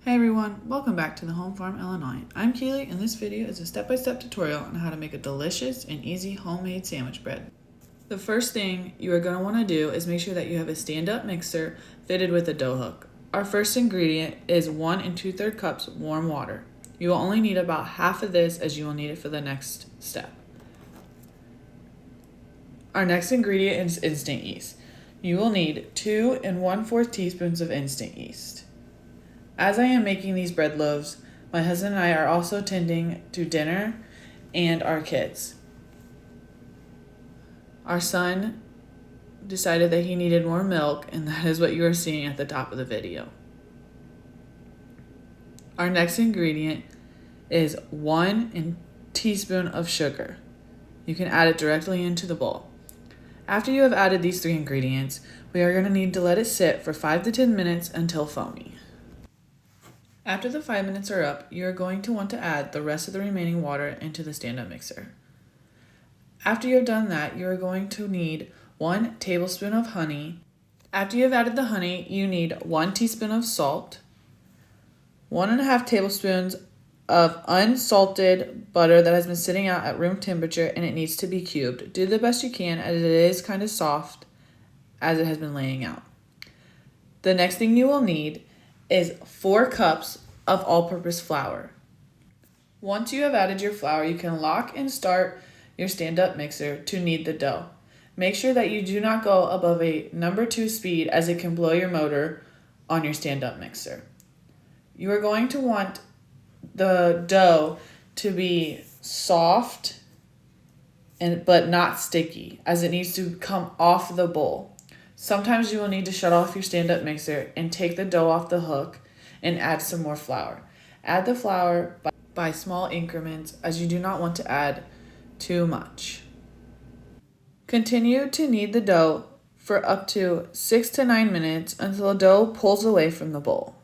Hey everyone, welcome back to the Home Farm Illinois. I'm Keely and this video is a step-by-step tutorial on how to make a delicious and easy homemade sandwich bread. The first thing you are going to want to do is make sure that you have a stand-up mixer fitted with a dough hook. Our first ingredient is 1 2/3 cups warm water. You will only need about half of this as you will need it for the next step. Our next ingredient is instant yeast. You will need 2 1/4 teaspoons of instant yeast. As I am making these bread loaves, my husband and I are also tending to dinner and our kids. Our son decided that he needed more milk, and that is what you are seeing at the top of the video. Our next ingredient is 1 teaspoon of sugar. You can add it directly into the bowl. After you have added these 3 ingredients, we are going to need to let it sit for 5 to 10 minutes until foamy. After the 5 minutes are up, you are going to want to add the rest of the remaining water into the stand-up mixer. After you have done that, you are going to need 1 tablespoon of honey. After you have added the honey, you need 1 teaspoon of salt, 1 1/2 tablespoons of unsalted butter that has been sitting out at room temperature and it needs to be cubed. Do the best you can as it is kind of soft as it has been laying out. The next thing you will need is 4 cups of all-purpose flour. Once you have added your flour, you can lock and start your stand-up mixer to knead the dough. Make sure that you do not go above a number 2 speed as it can blow your motor on your stand-up mixer. You are going to want the dough to be soft but not sticky, as it needs to come off the bowl. Sometimes you will need to shut off your stand-up mixer and take the dough off the hook and add some more flour. Add the flour by small increments as you do not want to add too much. Continue to knead the dough for up to 6 to 9 minutes until the dough pulls away from the bowl.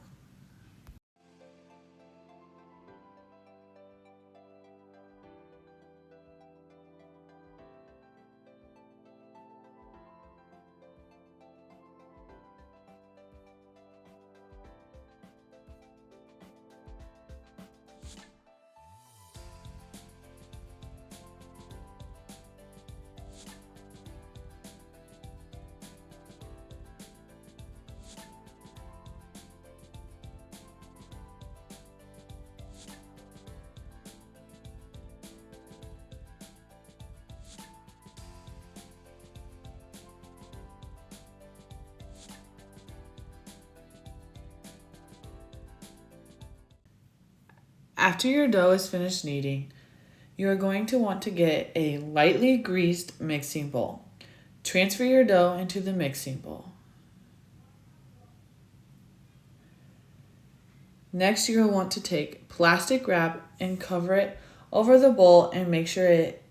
After your dough is finished kneading, you are going to want to get a lightly greased mixing bowl. Transfer your dough into the mixing bowl. Next, you will want to take plastic wrap and cover it over the bowl and make sure it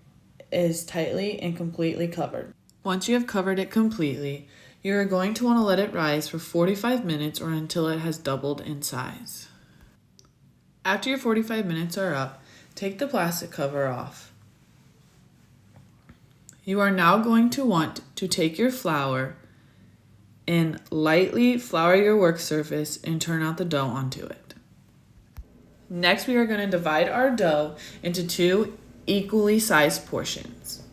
is tightly and completely covered. Once you have covered it completely, you are going to want to let it rise for 45 minutes or until it has doubled in size. After your 45 minutes are up, take the plastic cover off. You are now going to want to take your flour and lightly flour your work surface and turn out the dough onto it. Next, we are going to divide our dough into 2 equally sized portions.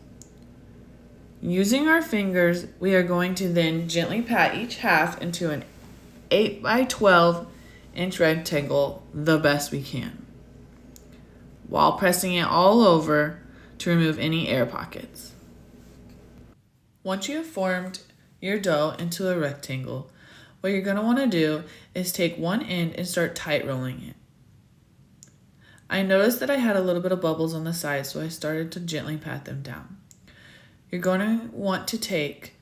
Using our fingers, we are going to then gently pat each half into an 8 by 12 inch rectangle the best we can, while pressing it all over to remove any air pockets. Once you have formed your dough into a rectangle, what you're going to want to do is take one end and start tight rolling it. I noticed that I had a little bit of bubbles on the side, so I started to gently pat them down. You're going to want to take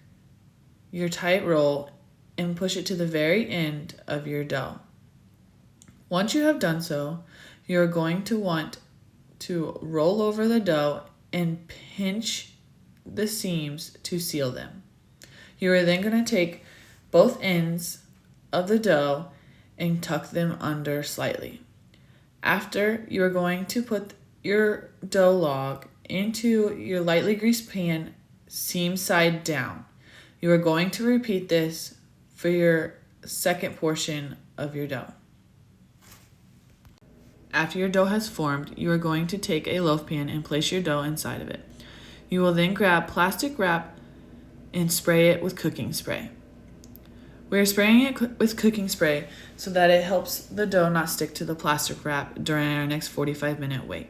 your tight roll and push it to the very end of your dough. Once you have done so, you're going to want to roll over the dough and pinch the seams to seal them. You are then going to take both ends of the dough and tuck them under slightly. After, you are going to put your dough log into your lightly greased pan, seam side down. You are going to repeat this for your second portion of your dough. After your dough has formed, you are going to take a loaf pan and place your dough inside of it. You will then grab plastic wrap and spray it with cooking spray. We are spraying it with cooking spray so that it helps the dough not stick to the plastic wrap during our next 45-minute wait.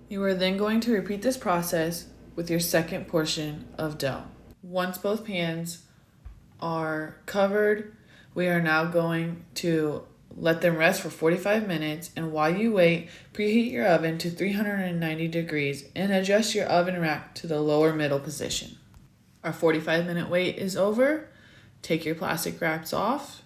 You are then going to repeat this process with your second portion of dough. Once both pans are covered, we are now going to let them rest for 45 minutes, and while you wait, preheat your oven to 390 degrees and adjust your oven rack to the lower middle position. Our 45-minute wait is over. Take your plastic wraps off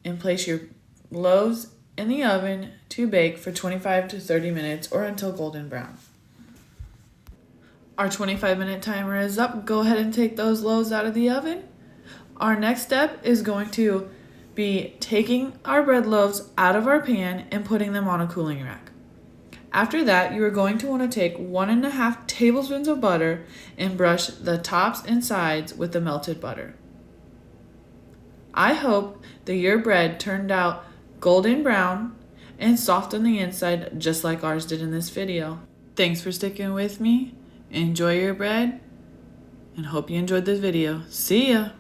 and place your loaves in the oven to bake for 25 to 30 minutes or until golden brown. Our 25-minute timer is up. Go ahead and take those loaves out of the oven. Our next step is going to be taking our bread loaves out of our pan and putting them on a cooling rack. After that, you are going to want to take 1.5 tablespoons of butter and brush the tops and sides with the melted butter. I hope that your bread turned out golden brown and soft on the inside, just like ours did in this video. Thanks for sticking with me. Enjoy your bread and hope you enjoyed this video. See ya!